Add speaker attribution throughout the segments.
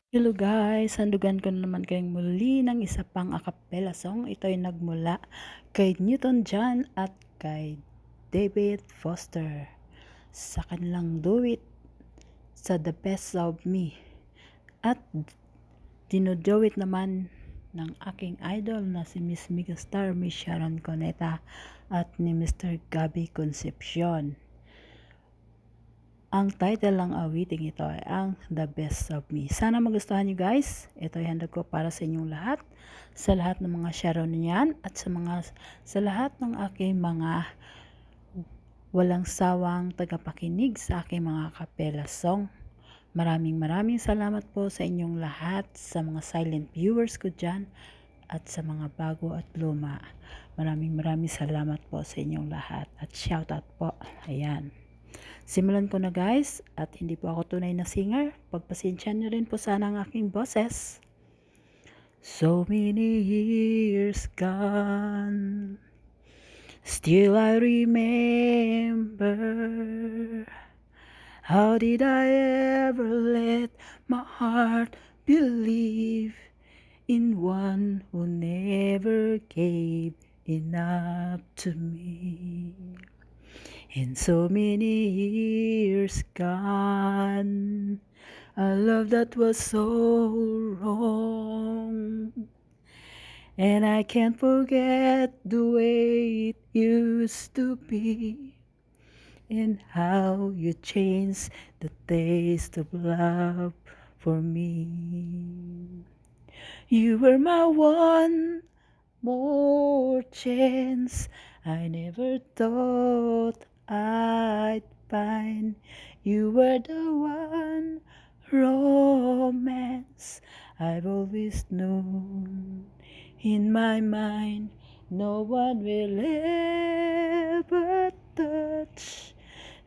Speaker 1: Hello guys, handugan ko na naman kayong muli ng isa pang a cappella song. Ito ay nagmula kay Newton John at kay David Foster sa kanilang Do It sa The Best of Me. At dinodowit naman ng aking idol na si Miss Megastar, Miss Sharon Coneta at ni Mr. Gabby Concepcion. Ang title ng awiting ito ay ang The Best of Me. Sana magustuhan nyo guys. Ito ay handa ko para sa inyong lahat. Sa lahat ng mga Sharon niyan at sa lahat ng aking mga walang sawang tagapakinig sa aking mga kapela song. Maraming salamat po sa inyong lahat, sa mga silent viewers ko dyan at sa mga bago at luma. Maraming salamat po sa inyong lahat at shoutout po. Ayan. Simulan ko na guys, at hindi po ako tunay na singer. Pagpasensyahan nyo rin po sana ang aking boses. So many years gone, still I remember. How did I ever let my heart believe in one who never gave enough to me? In so many years gone, a love that was so wrong, and I can't forget the way it used to be, and how you changed the taste of love for me. You were my one more chance. I never thought I'd find. You were the one romance I've always known. In my mind, no one will ever touch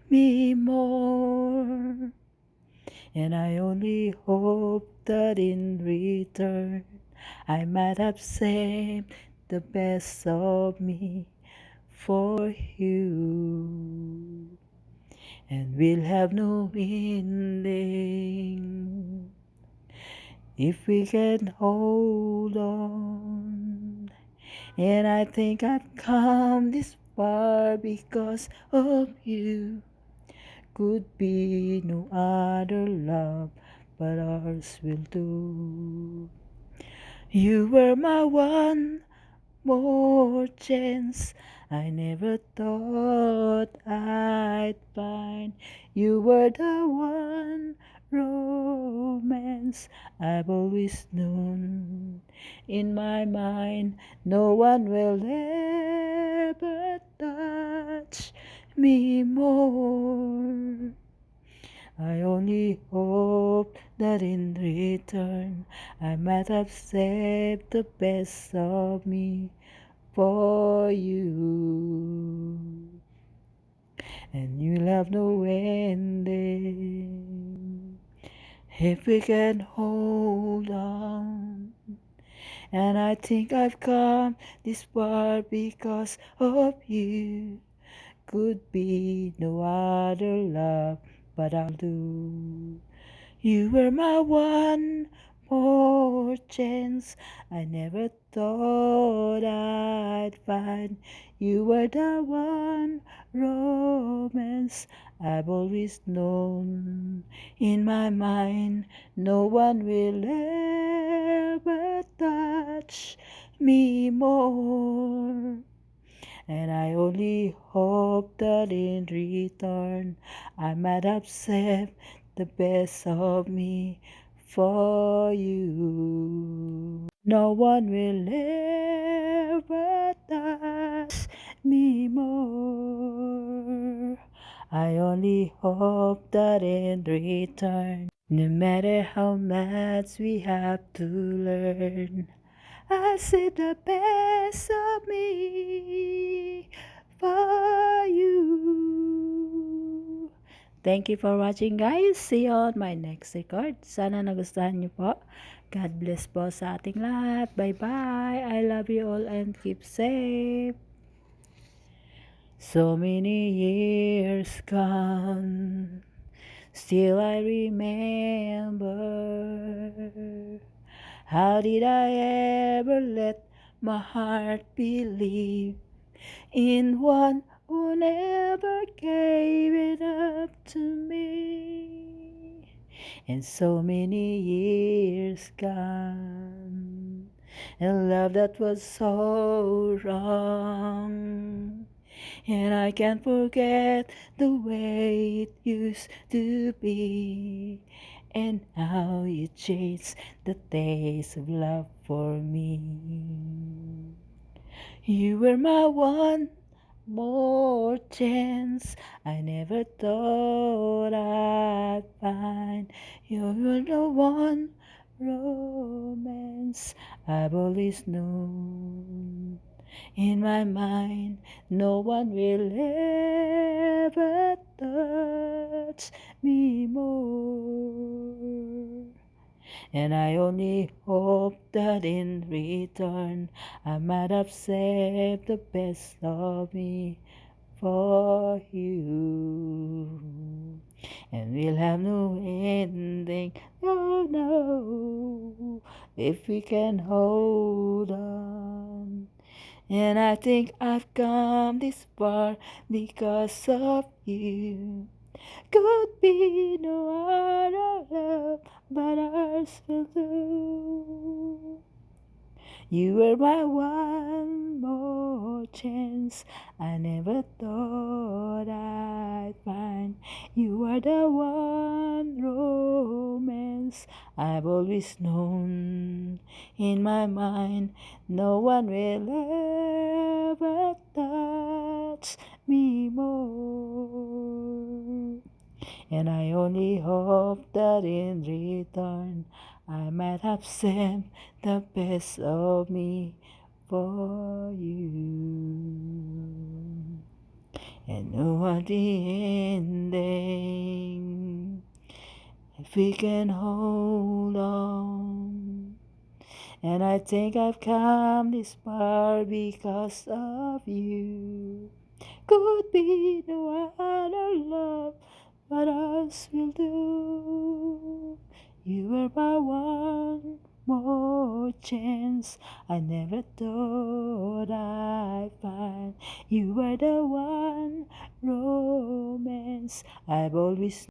Speaker 1: me more. And I only hope that in return I might have saved the best of me for you, and we'll have no ending if we can hold on. And I think I've come this far because of you. Could be no other love but ours will do. You were my one more chance I never thought I'd find. You were the one romance I've always known. In my mind, no one will ever touch me more. I only hope that in return I might have saved the best of me for you, and you'll have no ending if we can hold on. And I think I've come this far because of you. Could be no other love but I'll do. You were my one more chance I never thought I'd find. You were the one romance I've always known. In my mind, no one will ever touch me more. And I only hope that in return I might have saved the best of me for you. No one will ever touch me more. I only hope that in return, no matter how much we have to learn, I see the best of me for you. Thank you for watching guys. See you on my next record. Sana nagustuhan niyo po. God bless po sa ating lahat. Bye-bye. I love you all and keep safe. So many years gone, still I remember. How did I ever let my heart believe in one who never gave it up to me? And so many years gone, and love that was so wrong. And I can't forget the way it used to be, and how you changed the taste of love for me. You were my one more chance. I never thought I'd find. You were the one romance I've always known. In my mind, no one will ever touch me more. And I only hope that in return I might have saved the best of me for you. And we'll have no ending, no, no, if we can hold on. And I think I've come this far because of you. Could be no other love, but ours will do. You were my one more chance. I never thought I'd find. You are the one romance I've always known. In my mind, no one will ever touch me more. And I only hope that in return I might have sent the best of me for you. And know at the ending, if we can hold on. And I think I've come this far because of you. Could be no other love, but ours will do. You were my one more chance. I never thought I'd find. You were the one romance I've always